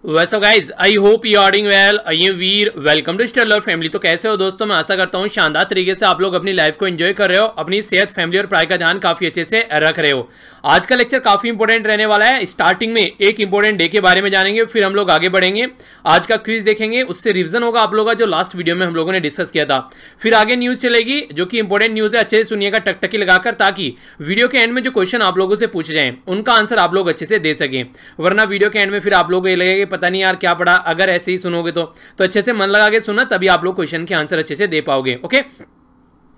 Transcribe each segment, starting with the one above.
वैसे guys I hope you are doing well. I am Veer, welcome to Stellar family. तो कैसे हो दोस्तों, मैं आशा करता हूँ शानदार तरीके से आप लोग अपनी लाइफ को एंजॉय कर रहे हो, अपनी सेहत, फैमिली और पढ़ाई का ध्यान काफी अच्छे से रख रहे हो। आज का लेक्चर काफी इंपॉर्टेंट रहने वाला है। स्टार्टिंग में एक इंपॉर्टेंट डे के बारे में जानेंगे, फिर हम लोग आगे बढ़ेंगे, आज का क्विज देखेंगे, उससे रिवीजन होगा आप लोगों का जो लास्ट वीडियो में हम लोगों ने डिस्कस किया था। फिर आगे न्यूज चलेगी जो कि इंपॉर्टेंट न्यूज है, अच्छे से सुनिएगा टकटकी लगाकर, ताकि वीडियो के एंड में जो क्वेश्चन आप लोगों से पूछे जाएं उनका आंसर आप लोग अच्छे से दे सकें। वरना वीडियो के एंड में फिर आप लोगों को ये लगेगा कि पता नहीं यार क्या पढ़ा। अगर ऐसे ही सुनोगे तो अच्छे से मन लगा के सुनना, तभी आप लोग क्वेश्चन के आंसर अच्छे से दे पाओगे। ओके,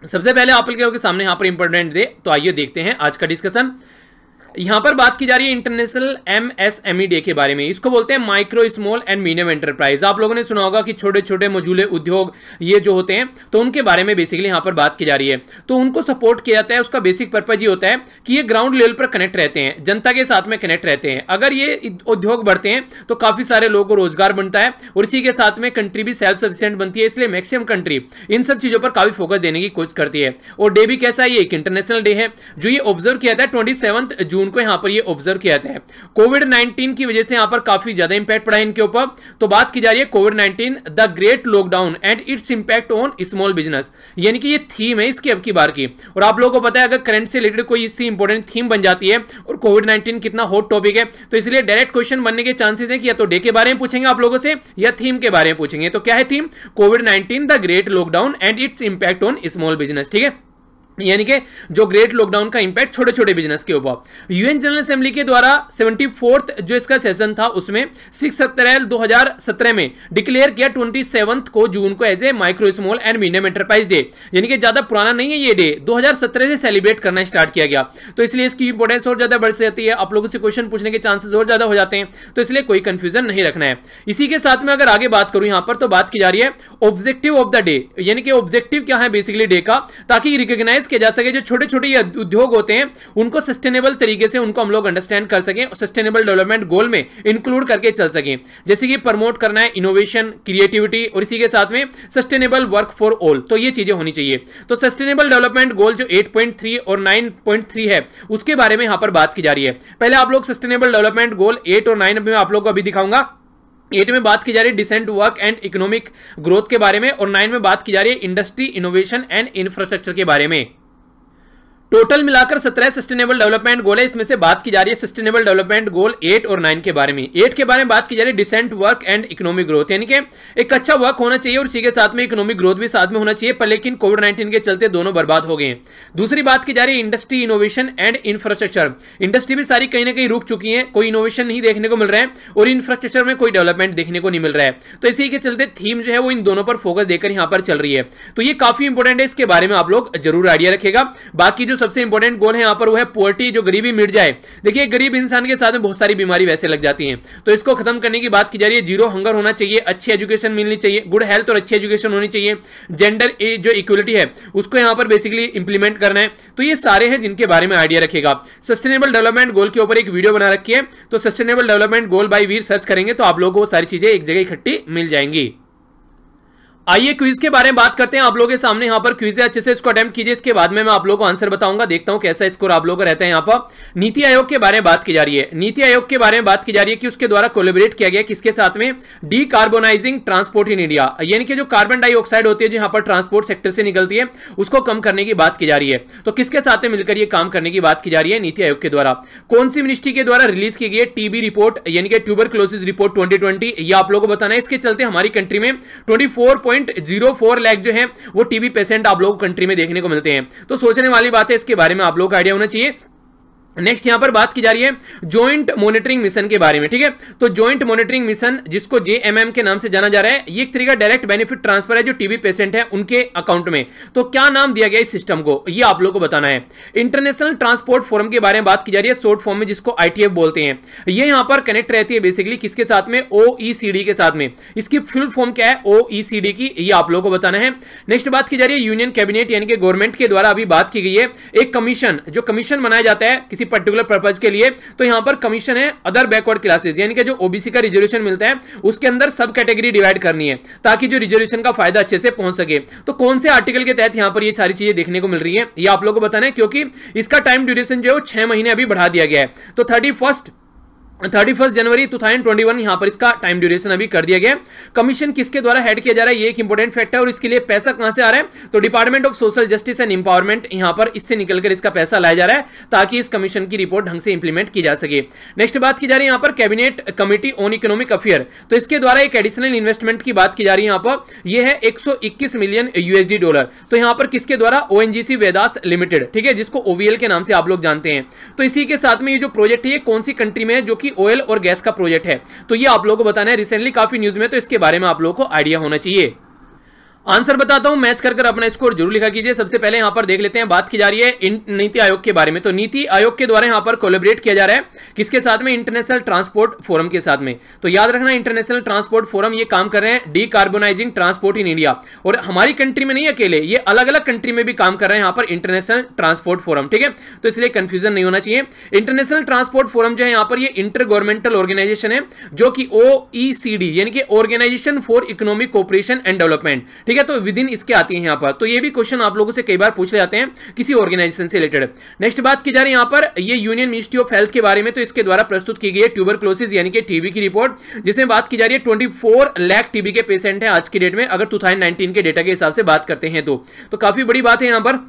सबसे पहले आप लोगों के सामने यहां पर इंपॉर्टेंट दे, तो आइए देखते हैं आज का डिस्कशन। यहां पर बात की जा रही है इंटरनेशनल एमएसएमई डे के बारे में। इसको बोलते हैं micro small and medium enterprise. आप लोगों ने सुना होगा कि छोटे छोटे मझोले उद्योग ये जो होते हैं, तो उनके बारे में बेसिकली यहां पर बात की जा रही है। तो उनको सपोर्ट किया जाता है। उसका बेसिक पर्पज ये होता है कि ये ग्राउंड लेवल पर कनेक्ट रहते हैं, जनता के साथ में कनेक्ट रहते हैं। अगर ये उद्योग बढ़ते हैं तो काफी सारे लोगों को रोजगार बनता है और इसी के साथ में कंट्री भी सेल्फ सफिशिएंट बनती है। इसलिए मैक्सिमम कंट्री इन सब चीजों पर काफी फोकस देने की कोशिश करती है। और डे भी कैसा है, ये एक इंटरनेशनल डे है जो ये ऑब्जर्व किया था 27 जून को। यहां पर ये ऑब्जर्व किया जाता है। कोविड-19 की वजह से यहां पर काफी ज्यादा इंपैक्ट पड़ा है इनके ऊपर। तो बात की जा रही है कोविड-19 the great lockdown and its impact on small business, यानी कि ये थीम है इसकी अब की बार की। और आप लोगों को पता है अगर करंट से रिलेटेड कोई इससे इंपॉर्टेंट थीम बन जाती है और कोविड-19 कितना हॉट टॉपिक है, तो इसलिए डायरेक्ट क्वेश्चन बनने के चांसेस है कि या तो डे के बारे में पूछेंगे आप लोगों से या थीम के बारे में पूछेंगे। तो क्या है theme? Covid the great lockdown and its impact on small business. ठीक है, यानी कि जो ग्रेट लॉकडाउन का इंपैक्ट छोटे छोटे बिजनेस के ऊपर। यूएन जनरल असेंबली के द्वारा 74th जो इसका सेशन था उसमें 6 अप्रैल 2017 में डिक्लेयर किया 27 को जून को as a micro small and medium enterprise day. यानी कि ज्यादा पुराना नहीं है ये डे, 2017 से सेलिब्रेट करना स्टार्ट किया गया। तो इसलिए इसकी इंपोर्टेंस और ज्यादा बढ़ जाती है, आप लोगों से क्वेश्चन पूछने के चांसेस और ज्यादा हो जाते हैं। तो इसलिए कोई कंफ्यूजन नहीं रखना है। इसी के साथ में अगर आगे बात करूं यहां पर, तो बात की जा रही है ऑब्जेक्टिव ऑफ द डे, यानी कि ऑब्जेक्टिव क्या है बेसिकली डे का, ताकि रिकॉग्नाइज किया जा सके जो छोटे छोटे उद्योग होते हैं उनको सस्टेनेबल तरीके से उनको हम लोग अंडरस्टैंड कर सकें और सस्टेनेबल डेवलपमेंट गोल में इंक्लूड करके चल सकें। जैसे कि प्रमोट करना है इनोवेशन, क्रिएटिविटी और इसी के साथ में सस्टेनेबल वर्क फॉर ऑल। तो ये चीजें होनी चाहिए। तो सस्टेनेबल डेवलपमेंट गोल जो 8.3 और 9.3 है उसके बारे में यहां पर बात की जा रही है। पहले आप लोग सस्टेनेबल डेवलपमेंट गोल 8 और 9 में आप लोग को अभी दिखाऊंगा। 8 में बात की जा रही है decent work and economic growth के बारे में, और 9 में बात की जा रही है इंडस्ट्री, इनोवेशन एंड इंफ्रास्ट्रक्चर के बारे में। टोटल मिलाकर 17 सस्टेनेबल डेवलपमेंट गोल है। इसमें से बात की जा रही है सस्टेनेबल डेवलपमेंट गोल 8 और 9 के बारे में। 8 के बारे में बात की जा रही है decent work and economic growth, यानी कि एक अच्छा वर्क होना चाहिए और इसी के साथ में इकोनॉमिक ग्रोथ भी साथ में होना चाहिए, पर लेकिन कोविड-19 के चलते दोनों बर्बाद हो गए। दूसरी बात की जा रही है industry, innovation and infrastructure. Industry भी सारी कहीं ना कहीं रुक चुकी है, कोई इनोवेशन नहीं देखने को मिल रहा है और इंफ्रास्ट्रक्चर में कोई डेवलपमेंट देखने को नहीं मिल रहा है। तो इसी के चलते थीम जो है वो इन दोनों पर फोकस देकर यहां पर चल रही है। तो ये काफी इंपॉर्टेंट है, इसके बारे में आप लोग जरूर आइडिया रखेगा। बाकी जो सबसे इंपॉर्टेंट गोल यहां पर वो है पॉवर्टी, जो गरीबी मिट जाए। देखिए गरीब इंसान के साथ में बहुत सारी बीमारी वैसे लग जाती हैं, तो इसको खत्म करने की बात की जा रही है। जीरो हंगर होना चाहिए, अच्छी एजुकेशन मिलनी चाहिए, गुड हेल्थ और अच्छी एजुकेशन होनी चाहिए, जेंडर जो इक्वलिटी है उसको यहां पर बेसिकली इंप्लीमेंट करना है। तो ये सारे हैं जिनके बारे में आइडिया रखेगा। सस्टेनेबल डेवलपमेंट गोल के ऊपर एक वीडियो बना रखी है, तो sustainable development goal by Veer search करेंगे तो आप लोगों को सारी चीजें एक जगह इकट्ठी मिल जाएंगी। आइए क्विज के बारे में बात करते हैं। आप लोगों के सामने यहां पर क्विज है, अच्छे से इसको अटेम्प्ट कीजिए। इसके बाद में मैं आप लोगों को आंसर बताऊंगा, देखता हूं कैसा स्कोर आप लोगों का रहता है। यहां पर नीति आयोग के बारे में बात की जा रही है। नीति आयोग के बारे में बात की जा रही है कि उसके द्वारा कोलैबोरेट किया गया किसके साथ में, डीकार्बोनाइजिंग ट्रांसपोर्ट इन इंडिया, यानी कि जो कार्बन डाइऑक्साइड होती है जो यहां पर ट्रांसपोर्ट सेक्टर से निकलती है उसको कम करने की बात की जा रही है। तो किसके साथ में मिलकर यह काम करने की बात की जा रही है? नीति आयोग के द्वारा। कौन सी मिनिस्ट्री के द्वारा रिलीज की गई है टीबी रिपोर्ट, यानी कि ट्यूबरक्लोसिस रिपोर्ट 2020, ये आप लोगों को बताना है। इसके चलते हमारी कंट्री में 24.04 लाख जो है वो टीबी पेशेंट आप लोगों को कंट्री में देखने को मिलते हैं। तो सोचने वाली बात है, इसके बारे में आप लोगों का आइडिया होना चाहिए। नेक्स्ट यहां पर बात की जा रही है जॉइंट मॉनिटरिंग मिशन के बारे में। ठीक है, तो जॉइंट मॉनिटरिंग मिशन जिसको जेएमएम के नाम से जाना जा रहा है, ये एक तरीका डायरेक्ट बेनिफिट ट्रांसफर है जो टीबी पेशेंट है उनके अकाउंट में। तो क्या नाम दिया गया इस सिस्टम को, ये आप लोगों को बताना है। इंटरनेशनल ट्रांसपोर्ट फोरम के बारे में बात की जा रही है, शॉर्ट फॉर्म में जिसको आईटीएफ बोलते हैं। ये यहां पर कनेक्ट रहती है बेसिकली किसके साथ में, ओईसीडी के साथ में। इसकी फुल फॉर्म क्या है ओईसीडी की, ये आप लोगों को बताना है। नेक्स्ट बात की जा रही है यूनियन कैबिनेट, यानी कि गवर्नमेंट के द्वारा अभी बात की गई है एक कमीशन, जो कमीशन बनाया जाता है किसी पर्टिकुलर पर्पज के लिए। तो यहां पर कमीशन है अदर बैकवर्ड क्लासेस, यानी कि जो ओबीसी का रिजर्वेशन मिलता है उसके अंदर सब कैटेगरी डिवाइड करनी है ताकि जो रिजर्वेशन का फायदा अच्छे से पहुंच सके। तो कौन से आर्टिकल के तहत यहां पर ये सारी चीजें देखने को मिल रही है, ये आप लोगों को बताना है, क्योंकि इसका टाइम ड्यूरेशन जो है वो 6 महीने अभी बढ़ा दिया गया है। तो 31 31 जनवरी 2021 यहां पर इसका टाइम ड्यूरेशन अभी कर दिया गया। कमीशन किसके द्वारा हेड किया जा रहा है, ये एक इंपॉर्टेंट फैक्ट है। और इसके लिए पैसा कहां से आ रहा है, तो department of social justice and empowerment, यहां पर इससे निकलकर इसका पैसा लाया जा रहा है ताकि इस कमीशन की रिपोर्ट ढंग से इंप्लीमेंट की जा सके। नेक्स्ट बात की जा रही है यहां पर cabinet committee on economic affair, तो इसके द्वारा एक एडिशनल इन्वेस्टमेंट की बात की जा रही है। यहां पर यह है 121 मिलियन यूएसडी डॉलर। तो यहां पर किसके द्वारा, ओएनजीसी वेदास लिमिटेड, ठीक है, जिसको ओवीएल के नाम से आप लोग जानते हैं। तो इसी के साथ में ये जो प्रोजेक्ट है ये कौन सी कंट्री में है, जो कि ऑयल और गैस का प्रोजेक्ट है, तो ये आप लोगों को बताना है। रिसेंटली काफी न्यूज में, तो इसके बारे में आप लोगों को आइडिया होना चाहिए। आंसर बताता हूं, मैच कर अपना स्कोर जरूर लिखा कीजिए। सबसे पहले यहां पर देख लेते हैं, बात की जा रही है नीति आयोग के बारे में। तो नीति आयोग के द्वारा यहां पर कोलैबोरेट किया जा रहा है किसके साथ में, इंटरनेशनल ट्रांसपोर्ट फोरम के साथ में। तो याद रखना, इंटरनेशनल ट्रांसपोर्ट फोरम ये काम कर रहे हैं डीकार्बोनाइजिंग ट्रांसपोर्ट इन इंडिया, और हमारी कंट्री में नहीं अकेले, ये अलग अलग कंट्री में भी काम कर रहे हैं यहां पर इंटरनेशनल ट्रांसपोर्ट फोरम, ठीक है। तो इसलिए कंफ्यूजन नहीं होना चाहिए। इंटरनेशनल ट्रांसपोर्ट फोरम जो है यहां पर ये इंटर गवर्नमेंटल ऑर्गेनाइजेशन है, जो कि ओईसीडी यानी कि Organisation for Economic Cooperation and Development, ठीक है। तो विद इन इसके आती है यहां पर। तो ये भी क्वेश्चन आप लोगों से कई बार पूछ ले जाते हैं किसी ऑर्गेनाइजेशन से रिलेटेड। नेक्स्ट बात की जा रही है यहां पर, ये यूनियन मिनिस्ट्री ऑफ हेल्थ के बारे में। तो इसके द्वारा प्रस्तुत की गई है ट्यूबरक्लोसिस यानी कि टीबी की रिपोर्ट, जिसमें बात की जा रही है 24 लाख टीबी के पेशेंट है आज की डेट में, अगर 2019 के डेटा के हिसाब से बात करते हैं तो काफी बड़ी बात है यहां पर।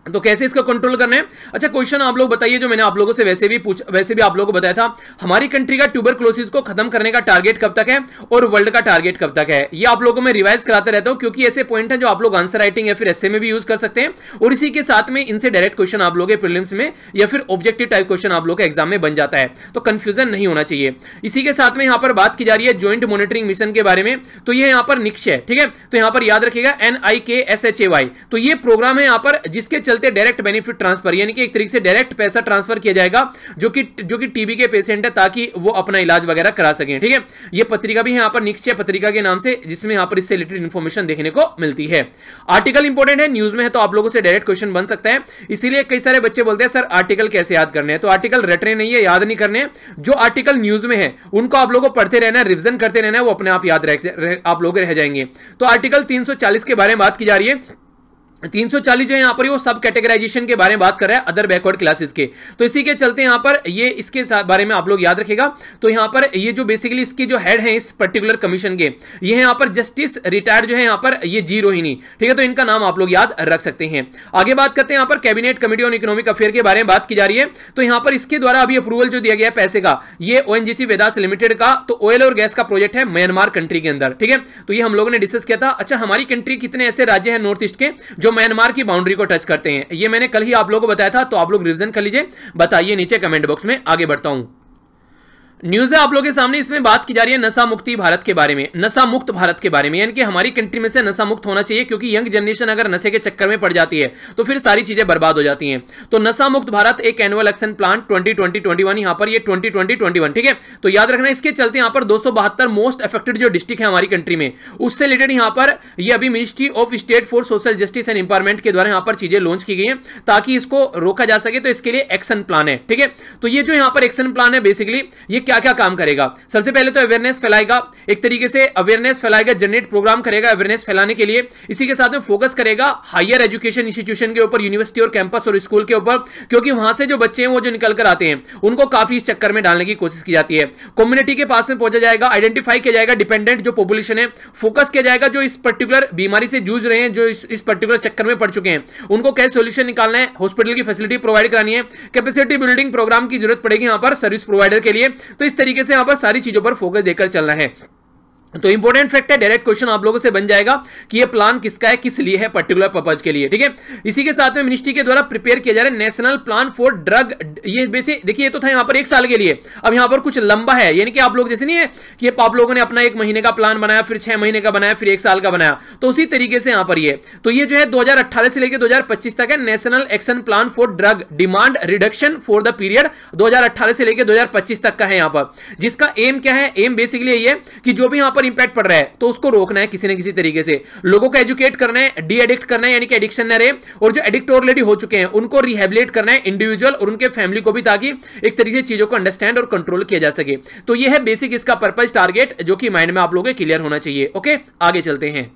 तो कैसे इसका कंट्रोल करना है। अच्छा, क्वेश्चन आप लोग बताइए, जो मैंने आप लोगों से वैसे भी आप लोगों को बताया था, हमारी कंट्री का ट्यूबरक्लोसिस को खत्म करने का टारगेट कब तक है और वर्ल्ड का टारगेट कब तक है, ये आप लोगों में रिवाइज कराते रहता हूं, क्योंकि ऐसे पॉइंट है जो आप लोग आंसर राइटिंग या फिर एसए में भी यूज कर सकते हैं, और इसी के साथ में इनसे डायरेक्ट क्वेश्चन आप लोग प्रीलिम्स में या फिर ऑब्जेक्टिव टाइप क्वेश्चन आप लोग एग्जाम में बन जाता है। तो कंफ्यूजन नहीं होना चाहिए। इसी के साथ में यहां पर बात की जा रही है ज्वाइंट मॉनिटरिंग मिशन के बारे में। तो ये यहां पर निक्ष है, ठीक है। तो यहां पर याद रखिएगा NIKSHAY, तो ये प्रोग्राम है यहां पर जिसके चलते डायरेक्ट बेनिफिट ट्रांसफर यानी कि एक तरीके से डायरेक्ट पैसा ट्रांसफर किया जाएगा जो कि टीबी के पेशेंट है, ताकि वो अपना इलाज वगैरह करा सकें, ठीक है। ये पत्रिका भी है यहां पर निश्चय पत्रिका के नाम से, जिसमें यहां पर इससे रिलेटेड इंफॉर्मेशन देखने को मिलती है। आर्टिकल इंपॉर्टेंट है, न्यूज में है, तो आप लोगों से डायरेक्ट क्वेश्चन बन सकता है। इसीलिए कई सारे बच्चे बोलते हैं सर आर्टिकल कैसे याद करने हैं, तो आर्टिकल रटने नहीं है, याद नहीं करने। जो आर्टिकल न्यूज में है उनको आप लोगों को पढ़ते रहना है, रिविजन करते रहना है, वो अपने आप याद आप लोग रह जाएंगे। तो आर्टिकल 340 के बारे में बात की जा रही है। 340 जो है यहां पर वो सब कैटेगराइजेशन के बारे में बात कर रहा है अदर बैकवर्ड क्लासेस के। तो इसी के चलते यहां पर ये इसके बारे में आप लोग याद रखेगा। तो यहां पर ये जो बेसिकली इसके जो हेड हैं इस पर्टिकुलर कमीशन के, ये है यहां पर जस्टिस रिटायर्ड जो है यहां पर ये जी रोहिणी, ठीक है। तो इनका नाम आप लोग याद रख सकते हैं। आगे बात करते हैं यहां पर cabinet committee on economic affair के बारे में बात की जा रही है। तो यहां पर इसके द्वारा अभी अप्रूवल जो दिया गया है पैसे का, ये ओएनजीसी वेदास लिमिटेड का, तो ऑयल और गैस का प्रोजेक्ट है म्यांमार कंट्री के अंदर, ठीक है। तो ये हम लोगों ने डिस्कस किया था। अच्छा, हमारी कंट्री कितने ऐसे राज्य हैं नॉर्थ ईस्ट के जो म्यांमार की बाउंड्री को टच करते हैं, ये मैंने कल ही आप लोगों को बताया था, तो आप लोग रिवीजन कर लीजिए, बताइए नीचे कमेंट बॉक्स में। आगे बढ़ता हूं, न्यूज है आप लोगों के सामने, इसमें बात की जा रही है नशा मुक्ति भारत के बारे में, नशा मुक्त भारत के बारे में, यानी कि हमारी कंट्री में से नशा मुक्त होना चाहिए, क्योंकि यंग जनरेशन अगर नशे के चक्कर में पड़ जाती है तो फिर सारी चीजें बर्बाद हो जाती हैं। तो नशा मुक्त भारत एक एनुअल एक्शन प्लान 2020-21, यहां पर ये 2020-21, ठीक है। तो याद रखना, इसके चलते यहां पर 272 मोस्ट अफेक्टेड जो डिस्ट्रिक्ट है हमारी कंट्री में, उससे रिलेटेड यहां पर ये अभी ministry of state for social justice and empowerment के द्वारा यहां पर चीजें लॉन्च की गई हैं ताकि इसको रोका जा सके। तो इसके लिए एक्शन प्लान है, ठीक है। तो ये जो यहां पर एक्शन प्लान है, बेसिकली ये क्या क्या काम करेगा। सबसे पहले तो अवेयरनेस फैलाएगा, एक तरीके से अवेयरनेस फैलाएगा, जनरेट प्रोग्राम करेगा अवेयरनेस फैलाने के लिए। इसी के साथ में फोकस करेगा हायर एजुकेशन इंस्टीट्यूशन के ऊपर, यूनिवर्सिटी और कैंपस और स्कूल के ऊपर, क्योंकि वहां से जो बच्चे हैं वो जो निकल कर आते हैं उनको काफी इस चक्कर में डालने की कोशिश की जाती है। कम्युनिटी के पास में पहुंचा जाएगा, आइडेंटिफाई किया जाएगा डिपेंडेंट जो पॉपुलेशन है, फोकस किया जाएगा जो इस पर्टिकुलर बीमारी से जूझ रहे हैं, जो इस पर्टिकुलर चक्कर में पड़ चुके हैं, उनको कैसे सोल्यूशन निकालना है, हॉस्पिटल की फैसिलिटी प्रोवाइड करानी है, कैपेसिटी बिल्डिंग प्रोग्राम की जरूरत पड़ेगी यहां पर सर्विस प्रोवाइडर के लिए। तो इस तरीके से यहां पर सारी चीजों पर फोकस देकर चलना है। तो इंपॉर्टेंट फैक्ट है, डायरेक्ट क्वेश्चन आप लोगों से बन जाएगा कि ये प्लान किसका है, किस लिए है, पर्टिकुलर पर्पज के लिए, ठीक है। इसी के साथ में मिनिस्ट्री के द्वारा प्रिपेयर किया जा रहा है नेशनल प्लान फॉर ड्रग, ये बेसिक देखिए, ये तो था यहां पर 1 साल के लिए, अब यहां पर कुछ लंबा है, यानी कि आप लोग जैसे नहीं है कि आप लोगों ने अपना 1 महीने का प्लान बनाया, फिर 6 महीने का बनाया, फिर 1 साल का बनाया, तो उसी तरीके से यहां पर ये तो ये जो है 2018 से लेकर 2025 तक है national action plan for drug demand reduction for the period 2018 से लेकर 2025 तक का है यहां पर, जिसका एम क्या है, एम बेसिकली यही है कि जो भी यहां पर इंपैक्ट पड़ रहा है तो उसको रोकना है किसी न किसी तरीके से, लोगों को एजुकेट करना है, डी एडिक्ट करना है, यानी कि एडिक्शन न रहे, और जो एडिक्ट ऑलरेडी हो चुके हैं उनको रिहेबिलिटेट करना है, इंडिविजुअल और उनके फैमिली को भी, ताकि एक तरीके से चीजों को अंडरस्टैंड और कंट्रोल किया जा सके। तो यह है बेसिक इसका पर्पस टारगेट, जो कि माइंड में आप लोगों को क्लियर होना चाहिए। ओके, आगे चलते हैं।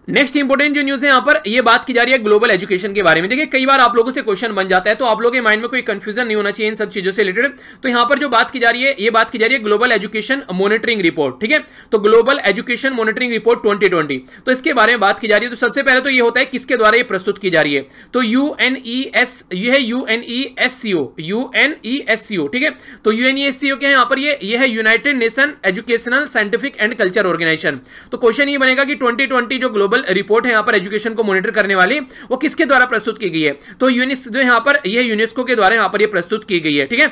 नेक्स्ट इंपोर्टेंट जो न्यूज है यहां पर ये बात की जा रही है ग्लोबल एजुकेशन के बारे में। देखिए कई बार आप लोगों से क्वेश्चन बन जाता है, तो आप लोगों के माइंड में कोई कंफ्यूजन नहीं होना चाहिए इन सब चीजों से रिलेटेड। तो यहां पर जो बात की जा रही है, ये बात की जा रही है ग्लोबल एजुकेशन मॉनिटरिंग रिपोर्ट, ठीक है। तो ग्लोबल एजुकेशन मॉनिटरिंग रिपोर्ट 2020, तो इसके बारे में बात की जा रही है। तो सबसे पहले तो ये होता है किसके द्वारा ये प्रस्तुत की जा रही है, तो ये है यूएनईएससीओ, ठीक है। तो यूएनईएससीओ के यहां पर ये है United Nation Educational Scientific and Culture Organisation. तो क्वेश्चन ये बनेगा कि 2020 जो ग्लोबल रिपोर्ट है यहां पर एजुकेशन को मॉनिटर करने वाली, वो किसके द्वारा प्रस्तुत की गई है, तो जो यहां पर यह यूनेस्को के द्वारा यहां पर यह प्रस्तुत की गई है, ठीक है।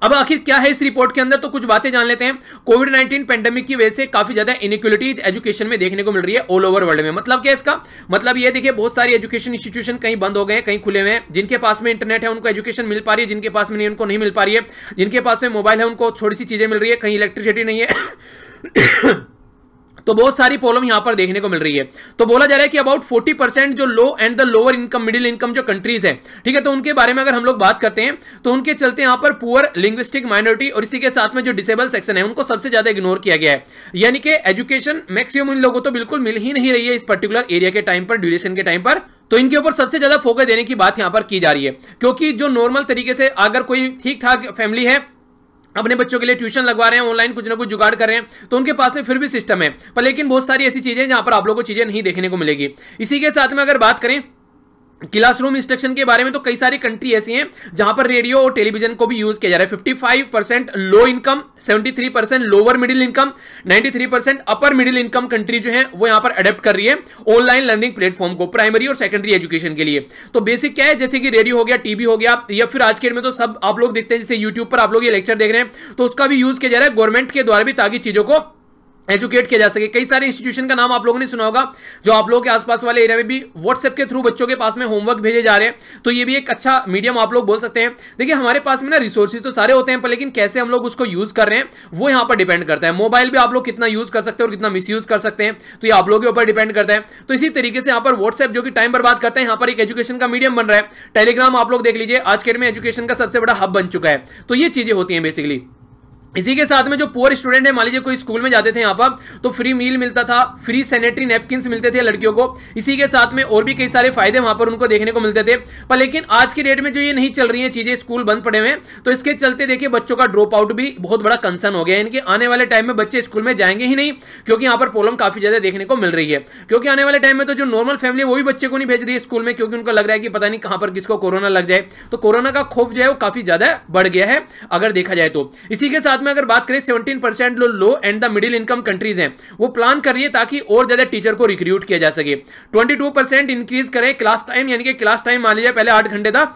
अब आखिर क्या है इस रिपोर्ट के अंदर, तो कुछ बातें जान लेते हैं। कोविड-19 पेंडेमिक की वजह से काफी ज्यादा इनइक्वालिटीज एजुकेशन में देखने को मिल रही है ऑल ओवर वर्ल्ड में। मतलब क्या है इसका मतलब, ये देखिए बहुत सारी एजुकेशन इंस्टीट्यूशन कहीं बंद हो गए हैं, कहीं खुले हुए हैं। जिनके पास में इंटरनेट है उनको एजुकेशन मिल पा रही है, जिनके पास में नहीं उनको नहीं मिल पा रही है। जिनके पास में मोबाइल है उनको थोड़ी सी चीजें मिल रही है, कहीं इलेक्ट्रिसिटी नहीं है तो बहुत सारी प्रॉब्लम यहां पर देखने को मिल रही है। तो बोला जा रहा है कि अबाउट 40% जो low and the lower income middle income जो कंट्रीज है, ठीक है, तो उनके बारे में अगर हम लोग बात करते हैं तो उनके चलते यहां पर पुअर, लिंग्विस्टिक माइनॉरिटी और इसी के साथ में जो डिसेबल सेक्शन है उनको सबसे ज्यादा इग्नोर किया गया है। यानी कि एजुकेशन मैक्सिमम इन लोगों को बिल्कुल मिल ही नहीं रही है इस पर्टिकुलर एरिया के टाइम पर, ड्यूरेशन के टाइम पर। तो इनके ऊपर सबसे ज्यादा फोकस देने की बात यहां पर की जा रही है, क्योंकि जो नॉर्मल तरीके से अगर कोई ठीक ठाक फैमिली है, अपने बच्चों के लिए ट्यूशन लगवा रहे हैं, ऑनलाइन कुछ ना कुछ जुगाड़ कर रहे हैं, तो उनके पास में फिर भी सिस्टम है। पर लेकिन बहुत सारी ऐसी चीजें जहां पर आप लोगों को चीजें नहीं देखने को मिलेगी। इसी के साथ में अगर बात करें क्लासरूम इंस्ट्रक्शन के बारे में, तो कई सारी कंट्री ऐसी हैं जहां पर रेडियो और टेलीविजन को भी यूज किया जा रहा है। 55% low income, 73% lower middle income, 93% upper middle income country जो है वो यहां पर अडेप्ट कर रही है ऑनलाइन लर्निंग प्लेटफॉर्म को प्राइमरी और सेकेंडरी एजुकेशन के लिए। तो बेसिक क्या है, जैसे कि रेडियो हो गया, टीवी हो गया, या फिर आज के डेट में तो सब आप लोग देखते हैं, जैसे यूट्यूब पर आप लोग ये लेक्चर देख रहे हैं, तो उसका भी यूज किया जा रहा है गवर्नमेंट के द्वारा भी, ताकि चीजों को एजुकेट किया जा सके। कई सारे इंस्टीट्यूशन का नाम आप लोगों ने सुना होगा जो आप लोगों के आसपास वाले एरिया में भी व्हाट्सएप के थ्रू बच्चों के पास में होमवर्क भेजे जा रहे हैं। तो ये भी एक अच्छा मीडियम आप लोग बोल सकते हैं। देखिए हमारे पास में ना रिसोर्सेज तो सारे होते हैं, पर लेकिन कैसे हम लोग उसको यूज कर रहे हैं वो यहां पर डिपेंड करता है। मोबाइल भी आप लोग कितना यूज कर सकते हैं और कितना मिसयूज कर सकते हैं, तो ये आप लोगों के ऊपर डिपेंड करता है। तो इसी तरीके से यहाँ पर व्हाट्सएप जो कि टाइम बर्बाद करता है, यहाँ पर एक एजुकेशन का मीडियम बन रहा है। टेलीग्राम आप लोग देख लीजिए, आज के डेट में एजुकेशन का सबसे बड़ा हब बन चुका है। तो ये चीजें होती हैं बेसिकली। इसी के साथ में जो पुअर स्टूडेंट है, मान लीजिए कोई स्कूल में जाते थे यहाँ पर, तो फ्री मील मिलता था, फ्री सैनिटरी नैपकिन्स मिलते थे लड़कियों को। इसी के साथ में और भी कई सारे फायदे वहां पर उनको देखने को मिलते थे। पर लेकिन आज के डेट में जो ये नहीं चल रही है चीजें, स्कूल बंद पड़े हुए हैं, तो इसके चलते देखिए बच्चों का ड्रॉप आउट भी बहुत बड़ा कंसर्न हो गया है। इनके आने वाले टाइम में बच्चे स्कूल में जाएंगे ही नहीं, क्योंकि यहाँ पर प्रॉब्लम काफी ज्यादा देखने को मिल रही है। क्योंकि आने वाले टाइम में तो जो नॉर्मल फैमिली है वो भी बच्चे को नहीं भेज रही है स्कूल में, क्योंकि उनको लग रहा है कि पता नहीं कहां पर किसको कोरोना लग जाए। तो कोरोना का खौफ जो है वो काफी ज्यादा बढ़ गया है अगर देखा जाए तो। इसी के साथ में अगर बात करें 17% low and the middle income countries हैं, वो प्लान कर रही है ताकि और ज्यादा टीचर को रिक्रूट किया जा सके। 22% इंक्रीज करें क्लास टाइम, यानी कि क्लास टाइम मान लीजिए पहले 8 घंटे था,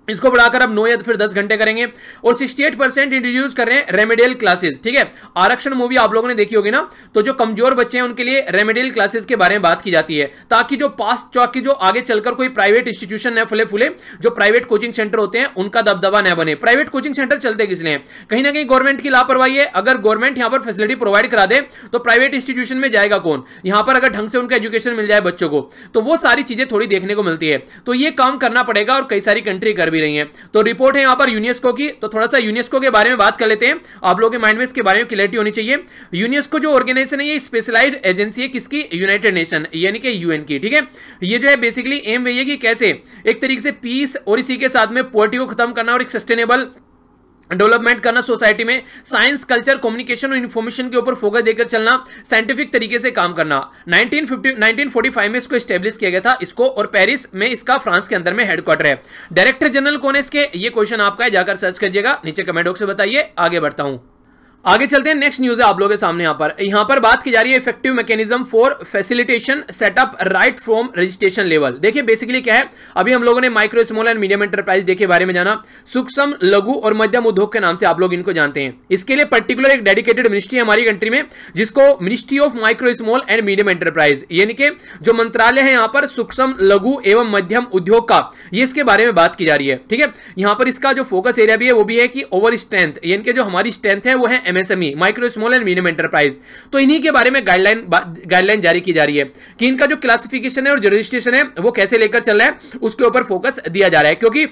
इसको बढ़ाकर अब 9 या फिर 10 घंटे करेंगे। और 68% इंट्रोड्यूस कर रहे हैं रेमेडियल क्लासेस, ठीक है। आरक्षण मूवी आप लोगों ने देखी होगी ना, तो जो कमजोर बच्चे हैं उनके लिए रेमेडियल क्लासेस के बारे में बात की जाती है, ताकि जो पास चौकी जो आगे चलकर कोई प्राइवेट इंस्टीट्यूशन न फुले फूले, जो प्राइवेट कोचिंग सेंटर होते हैं उनका दबदबा न बने। प्राइवेट कोचिंग सेंटर चलते किस लिए? कहीं ना कहीं गवर्नमेंट की लापरवाही है। अगर गवर्नमेंट यहां पर फैसिलिटी प्रोवाइड करा दे तो प्राइवेट इंस्टीट्यूशन में जाएगा कौन? यहां पर अगर ढंग से उनका एजुकेशन मिल जाए बच्चों को, तो वो सारी चीजें थोड़ी देखने को मिलती है। तो ये काम करना पड़ेगा और कई सारी कंट्री कर भी रही है। तो रिपोर्ट है यहां पर यूनेस्को की, तो थोड़ा सा यूनेस्को के बारे में बात कर लेते हैं। आप लोगों के माइंड में इसके बारे में क्लैरिटी होनी चाहिए। यूनेस्को जो ऑर्गेनाइजेशन है ये स्पेशलाइज्ड एजेंसी है किसकी? यूनाइटेड नेशन यानी कि यूएन की, ठीक है। ये जो है बेसिकली एम वही है कि कैसे एक तरीके से पीस और इसी के साथ में पॉवर्टी को खत्म करना और एक सस्टेनेबल डेवलपमेंट करना, सोसाइटी में साइंस, कल्चर, कम्युनिकेशन और इंफॉर्मेशन के ऊपर फोकस देकर चलना, साइंटिफिक तरीके से काम करना। 1945 में इसको एस्टेब्लिश किया गया था इसको, और पेरिस में इसका फ्रांस के अंदर में हेडक्वार्टर है। डायरेक्टर जनरल कौन है इसके? ये क्वेश्चन आपका है, जाकर सर्च करिएगा, नीचे कमेंट बॉक्स में बताइए। आगे बढ़ता हूं, आगे चलते हैं। नेक्स्ट न्यूज है आप लोगों के सामने। यहां पर बात की जा रही है effective mechanism for facilitation setup right from registration level. देखिए बेसिकली क्या है, अभी हम लोगों ने micro small and medium enterprise day के बारे में जाना, सूक्ष्म लघु और मध्यम उद्योग के नाम से आप लोग इनको जानते हैं। इसके लिए पर्टिकुलर एक डेडिकेटेड मिनिस्ट्री है हमारी कंट्री में, जिसको ministry of micro small and medium enterprise, यानी कि जो मंत्रालय है यहां पर सूक्ष्म लघु एवं मध्यम उद्योग का, ये इसके बारे में बात की जा रही है, ठीक है। यहां पर इसका जो फोकस एरिया भी है वो भी है कि ओवर स्ट्रेंथ, यानी कि जो हमारी स्ट्रेंथ है वो है MSME, micro small and medium enterprise. तो इन्हीं के बारे में गाइडलाइन जारी की जा रही है कि इनका जो क्लासिफिकेशन है और जो रजिस्ट्रेशन है वो कैसे लेकर चल रहा है, उसके ऊपर फोकस दिया जा रहा है। क्योंकि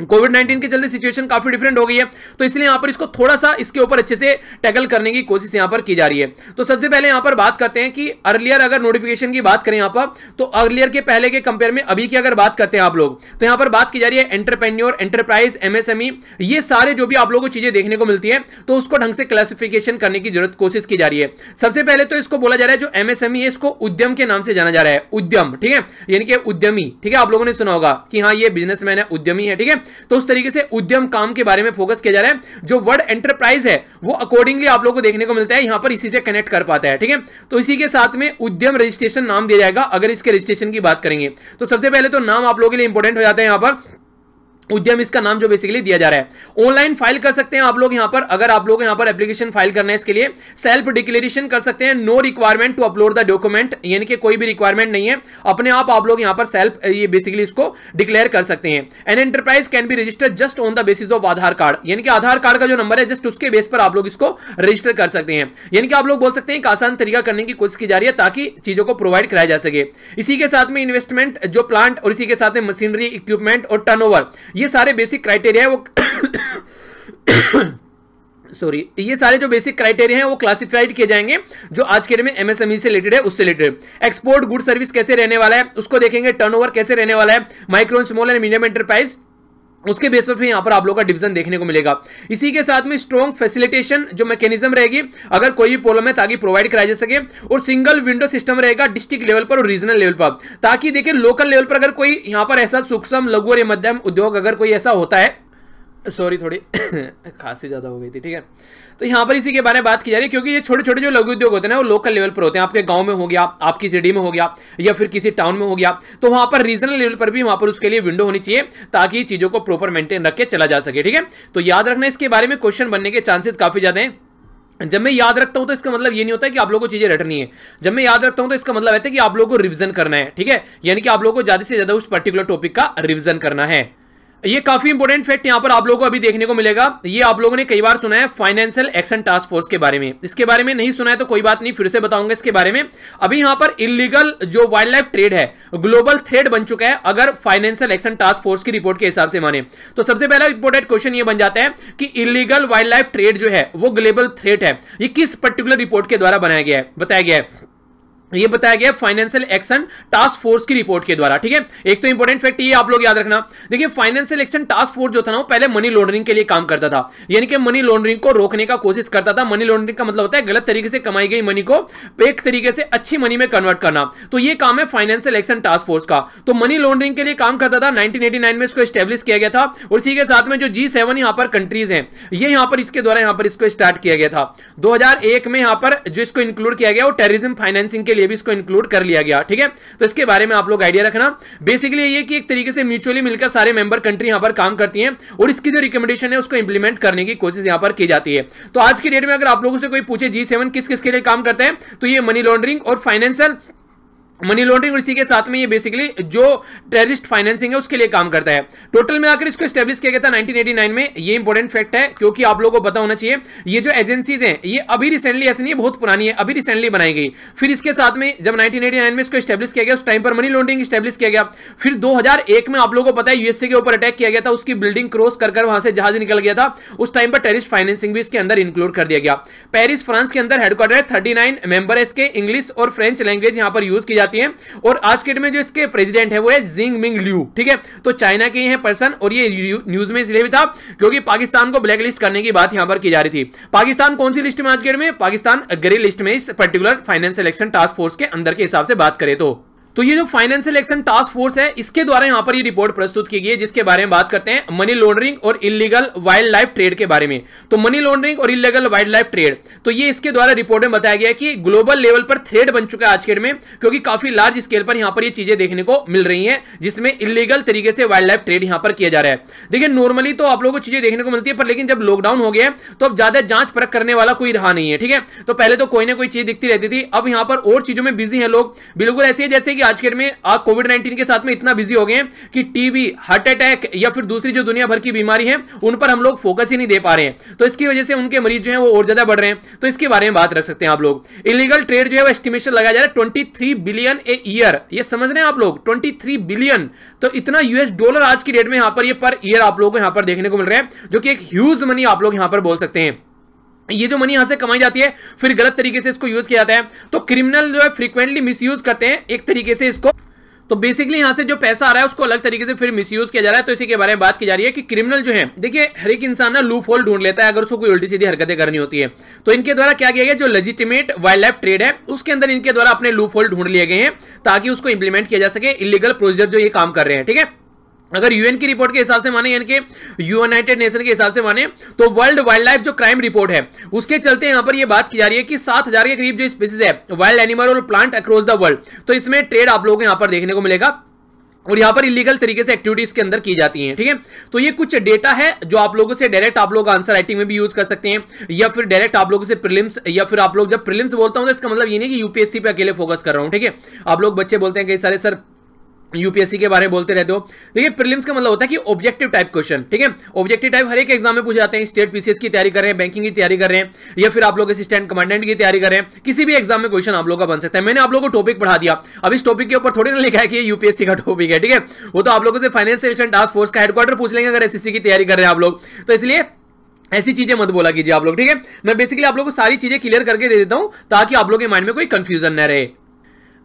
कोविड-19 के चलते सिचुएशन काफी डिफरेंट हो गई है, तो इसलिए यहां पर इसको थोड़ा सा इसके ऊपर अच्छे से टैकल करने की कोशिश यहां पर की जा रही है। तो सबसे पहले यहां पर बात करते हैं कि अर्लियर अगर नोटिफिकेशन की बात करें यहां पर, तो अर्लियर के पहले के कंपेयर में अभी की अगर बात करते हैं आप लोग, तो यहां पर बात की जा रही है एंटरप्रेन्योर, एंटरप्राइज, एमएसएमई, ये सारे जो भी आप लोगों को चीजें देखने को मिलती है, तो उसको ढंग से क्लासिफिकेशन करने की जरूरत कोशिश की जा रही है। सबसे पहले तो इसको बोला जा रहा है जो एमएसएमई है, इसको उद्यम के नाम से जाना जा रहा है, उद्यम, ठीक है, यानी कि उद्यमी, ठीक है, आप लोगों ने सुना होगा कि हाँ ये बिजनेसमैन है, उद्यमी है, ठीक है। तो उस तरीके से उद्यम काम के बारे में फोकस किया जा रहा है। जो वर्ड एंटरप्राइज है वो अकॉर्डिंगली आप लोगों को देखने को मिलता है, यहां पर इसी से कनेक्ट कर पाता है, ठीक है। तो इसी के साथ में उद्यम रजिस्ट्रेशन नाम दिया जाएगा अगर इसके रजिस्ट्रेशन की बात करेंगे। तो सबसे पहले तो नाम आप लोगों के लिए इंपॉर्टेंट हो जाता है, यहां पर उद्यम इसका नाम जो बेसिकली दिया जा रहा है। ऑनलाइन फाइल कर सकते हैं आप लोग यहां पर, अगर आप लोग यहां पर एप्लीकेशन फाइल करना है इसके लिए सेल्फ डिक्लेरेशन कर सकते हैं, no requirement to upload the document, यानी कि कोई भी रिक्वायरमेंट नहीं है, अपने आप लोग यहां पर सेल्फ ये बेसिकली इसको डिक्लेयर कर सकते हैं। An enterprise can be registered just on the basis of Aadhaar card, यानी कि आधार कार्ड का जो नंबर है जस्ट उसके बेस पर आप लोग इसको रजिस्टर कर सकते हैं। यानी कि आप लोग बोल सकते हैं एक आसान तरीका करने की कोशिश की जा रही है ताकि चीजों को प्रोवाइड कराया जा सके। इसी के साथ में इन्वेस्टमेंट जो प्लांट और इसी के साथ में मशीनरी, इक्विपमेंट और टर्नओवर, ये सारे बेसिक क्राइटेरिया है वो सॉरी ये सारे जो बेसिक क्राइटेरिया हैं वो क्लासिफाइड किए जाएंगे जो आज के डेट में एमएसएमई से रिलेटेड है, उससे रिलेटेड। एक्सपोर्ट गुड सर्विस कैसे रहने वाला है उसको देखेंगे, टर्नओवर कैसे रहने वाला है, micro small and medium enterprise, उसके बेस पर फिर यहां पर आप लोगों का डिवीजन देखने को मिलेगा। इसी के साथ में स्ट्रॉन्ग फैसिलिटेशन जो मैकेनिज्म रहेगी अगर कोई भी प्रॉब्लम है ताकि प्रोवाइड कराया जा सके, और सिंगल विंडो सिस्टम रहेगा डिस्ट्रिक्ट लेवल पर और रीजनल लेवल पर, ताकि देखिए लोकल लेवल पर अगर कोई यहां पर ऐसा सूक्ष्म लघु और मध्यम उद्योग अगर कोई ऐसा होता है, सॉरी थोड़ी खांसी ज्यादा हो गई थी, ठीक है, तो यहां पर इसी के बारे में बात की जा रही है क्योंकि ये छोटे छोटे जो लघु उद्योग होते हैं ना वो लोकल लेवल पर होते हैं, आपके गांव में हो गया, आपकी सिटी में हो गया या फिर किसी टाउन में हो गया, तो वहां पर रीजनल लेवल पर भी वहां पर उसके लिए विंडो होनी चाहिए ताकि चीजों को प्रॉपर मेंटेन रख के चला जा सके, ठीक है। तो याद रखना इसके बारे में क्वेश्चन बनने के चांसेस काफी ज्यादा हैं। जब मैं याद रखता हूं तो इसका मतलब ये नहीं होता है कि आप लोगों को चीजें रटनी है, जब मैं याद रखता हूं तो इसका मतलब है कि आप लोगों को रिवीजन करना है, ठीक है, यानी कि आप लोगों को ज्यादा से ज्यादा उस पर्टिकुलर टॉपिक का रिवीजन करना है। ये काफी इंपोर्टेंट फैक्ट यहां पर आप लोगों को अभी देखने को मिलेगा, ये आप लोगों ने कई बार सुना है फाइनेंशियल एक्शन टास्क फोर्स के बारे में, इसके बारे में नहीं सुना है तो कोई बात नहीं, फिर से बताऊंगा इसके बारे में। अभी यहां पर इलीगल जो वाइल्ड लाइफ ट्रेड है ग्लोबल थ्रेड बन चुका है अगर फाइनेंशियल एक्शन टास्क फोर्स की रिपोर्ट के हिसाब से माने तो। सबसे पहला इंपोर्टेंट क्वेश्चन ये बन जाता है कि इलीगल वाइल्ड लाइफ ट्रेड जो है वो ग्लोबल थ्रेट है, ये किस पर्टिकुलर रिपोर्ट के द्वारा बनाया गया है, बताया गया है, ये बताया गया फाइनेंशियल एक्शन टास्क फोर्स की रिपोर्ट के द्वारा, ठीक है। एक तो इंपॉर्टेंट फैक्ट ये आप लोग याद रखना, देखिए फाइनेंशियल एक्शन टास्क फोर्स जो था ना वो पहले मनी लॉन्ड्रिंग के लिए काम करता था, यानी कि मनी लॉन्ड्रिंग को रोकने का कोशिश करता था। मनी लॉन्ड्रिंग का मतलब होता है गलत तरीके से कमाई गई मनी को एक तरीके से अच्छी मनी में कन्वर्ट करना, तो ये काम है फाइनेंशियल एक्शन टास्क फोर्स का। तो मनी लॉन्ड्रिंग के लिए काम करता था, 1989 में इसको स्टैब्लिश किया गया था, और इसी के साथ में जो G7 यहां पर कंट्रीज हैं ये यहां पर इसके द्वारा यहां पर इसको स्टार्ट किया गया था। 2001 में यहां पर जो इसको इंक्लूड किया गया वो टेररिज्म फाइनेंसिंग के लिए भी इसको इंक्लूड कर लिया गया, ठीक है। तो इसके बारे में आप लोग आइडिया रखना। बेसिकली ये कि एक तरीके से म्यूचुअली मिलकर सारे मेंबर कंट्री यहां पर काम करती हैं और इसकी जो रिकमेंडेशन है उसको इंप्लीमेंट करने की कोशिश यहां पर की जाती है। तो आज की डेट में अगर आप लोगों से कोई पूछे G7 किस किस के लिए काम करते हैं तो ये मनी लॉन्ड्रिंग और फाइनेंशियल मनी लॉन्ड्रिंग और इसी के साथ में ये बेसिकली जो टेररिस्ट फाइनेंसिंग है उसके लिए काम करता है। टोटल में आकर इसको एस्टैब्लिश किया गया था 1989 में, ये इंपॉर्टेंट फैक्ट है क्योंकि आप लोगों को पता होना चाहिए ये जो एजेंसीज हैं ये अभी रिसेंटली, ऐसे नहीं बहुत पुरानी है, अभी रिसेंटली बनाई गई। फिर इसके साथ में जब 1989 में इसको एस्टैब्लिश किया गया उस टाइम पर मनी लॉन्ड्रिंग एस्टैब्लिश किया गया। फिर 2001 में आप लोगों को पता है यूएसए के ऊपर अटैक किया गया था, उसकी बिल्डिंग क्रॉस कर वहां से जहाज निकल गया था, उस टाइम पर टेररिस्ट फाइनेंसिंग भी इसके अंदर इंक्लूड कर दिया गया। पेरिस फ्रांस के अंदर हेडक्वार्टर है, 39 मेंबर है इसके, इंग्लिश और फ्रेंच लैंग्वेज यहां पर यूज की जाती है, और आज के डेट में जो इसके प्रेसिडेंट है वो है जिंग मिंग लियू, ठीक है। तो चाइना के हैं पर्सन, और ये न्यूज में इसलिए भी था क्योंकि पाकिस्तान को ब्लैक लिस्ट करने की बात यहां पर की जा रही थी। पाकिस्तान कौन सी लिस्ट में आज के डेट में? पाकिस्तान ग्रे लिस्ट में इस particular financial action task force के अंदर के हिसाब से बात करें तो ये जो फाइनेंशियल एक्शन टास्क फोर्स है इसके द्वारा यहां पर ये रिपोर्ट प्रस्तुत की गई है जिसके बारे में बात करते हैं मनी लॉन्ड्रिंग और इलीगल वाइल्ड लाइफ ट्रेड के बारे में। तो मनी लॉन्ड्रिंग और इलीगल वाइल्ड लाइफ ट्रेड, तो ये इसके द्वारा रिपोर्ट में बताया गया कि ग्लोबल लेवल पर थ्रेड बन चुका है आज के डेट में, क्योंकि काफी लार्ज स्केल पर यहां पर ये चीजें देखने को मिल रही हैं जिसमें इलीगल तरीके से वाइल्ड लाइफ ट्रेड यहां पर किया जा रहा है। देखिए नॉर्मली तो आप लोगों को चीजें देखने को मिलती है, पर लेकिन जब लॉकडाउन हो गया तो अब ज्यादा जांच परख करने वाला कोई रहा नहीं है, ठीक है। तो पहले तो कोई ना कोई चीज दिखती रहती थी, अब यहां पर और चीजों में बिजी है लोग, बिल्कुल ऐसे ही जैसे कि आज के डेट में कोविड 19 के साथ में इतना बिजी हो गए हैं कि टीबी, हार्ट अटैक या फिर दूसरी जो दुनिया भर की बीमारी है उन पर हम लोग फोकस ही नहीं दे पा रहे हैं। तो इसकी वजह से उनके मरीज जो है वो और ज्यादा बढ़ रहे हैं। तो इसके बारे में बात रख सकते हैं आप लोग। इलीगल ट्रेड जो है वो एस्टिमेशन लगाया जा रहा है 23 बिलियन ए ईयर। ये समझ रहे हैं आप लोग, 23 बिलियन। तो इतना यूएस डॉलर आज की डेट में यहां पर ये पर ईयर आप लोगों को यहां पर देखने को मिल रहा है, जो कि एक ह्यूज मनी आप लोग यहां पर बोल सकते हैं। ये जो मनी यहां से कमाई जाती है फिर गलत तरीके से इसको यूज किया जाता है। तो क्रिमिनल जो है फ्रीक्वेंटली मिसयूज करते हैं एक तरीके से इसको। तो बेसिकली यहां से जो पैसा आ रहा है उसको अलग तरीके से फिर मिसयूज किया जा रहा है। तो इसी के बारे में बात की जा रही है कि क्रिमिनल जो है, देखिए हर एक इंसान ना लूप होल ढूंढ लेता है अगर उसको कोई उल्टी सीधी हरकतें करनी होती है। तो इनके द्वारा क्या किया गया, जो लेजिटिमेट वाइल्ड लाइफ ट्रेड है उसके अंदर इनके द्वारा अपने लूप होल ढूंढ लिए गए हैं ताकि उसको इंप्लीमेंट किया जा सके इलीगल प्रोसीजर जो ये काम कर रहे हैं। ठीक है, अगर यूएन की रिपोर्ट के हिसाब से माने, यानी कि यूनाइटेड नेशन के हिसाब से माने, तो वर्ल्ड वाइल्ड लाइफ जो क्राइम रिपोर्ट है उसके चलते यहां पर ये बात की जा रही है कि 7000 के करीब जो स्पीसीज है वाइल्ड एनिमल और प्लांट अक्रॉस द वर्ल्ड, तो इसमें ट्रेड आप लोगों को यहां पर देखने को मिलेगा और यहां पर इलीगल तरीके से एक्टिविटीज के अंदर की जाती हैं। ठीक है, तो ये कुछ डेटा है जो आप लोगों से डायरेक्ट आप लोग आंसर राइटिंग में भी यूज कर सकते हैं या फिर डायरेक्ट आप लोगों से प्रीलिम्स, या फिर आप लोग जब प्रीलिम्स बोलता हूं तो इसका मतलब ये नहीं कि यूपीएससी पे अकेले फोकस कर रहा हूं। ठीक है, आप लोग बच्चे बोलते हैं कई सारे सर यूपीएससी के बारे में बोलते रहते हो। देखिए प्रीलिम्स का मतलब होता है कि ऑब्जेक्टिव टाइप क्वेश्चन। ठीक है, ऑब्जेक्टिव टाइप हर एक एग्जाम में पूछे जाते हैं। स्टेट पीसीएस की तैयारी कर रहे हैं, बैंकिंग की तैयारी कर रहे हैं, या फिर आप लोग असिस्टेंट कमांडेंट की तैयारी कर रहे हैं, किसी भी एग्जाम में क्वेश्चन आप लोग का बन सकता है। मैंने आप लोगों को टॉपिक पढ़ा दिया, अब इस टॉपिक के ऊपर थोड़ी ना लिखा है कि ये यूपीएससी का टॉपिक है। ठीक है, वो तो आप लोगों से फाइनेंशियल टास्क फोर्स का हेडक्वार्टर पूछ लेंगे अगर एसएससी की तैयारी कर रहे हैं आप लोग। तो इसलिए ऐसी चीजें मत बोला कीजिए आप लोग। ठीक है, मैं बेसिकली आप लोगों को सारी चीजें क्लियर करके दे देता हूं ताकि आप लोगों के माइंड में कोई कंफ्यूजन न रहे।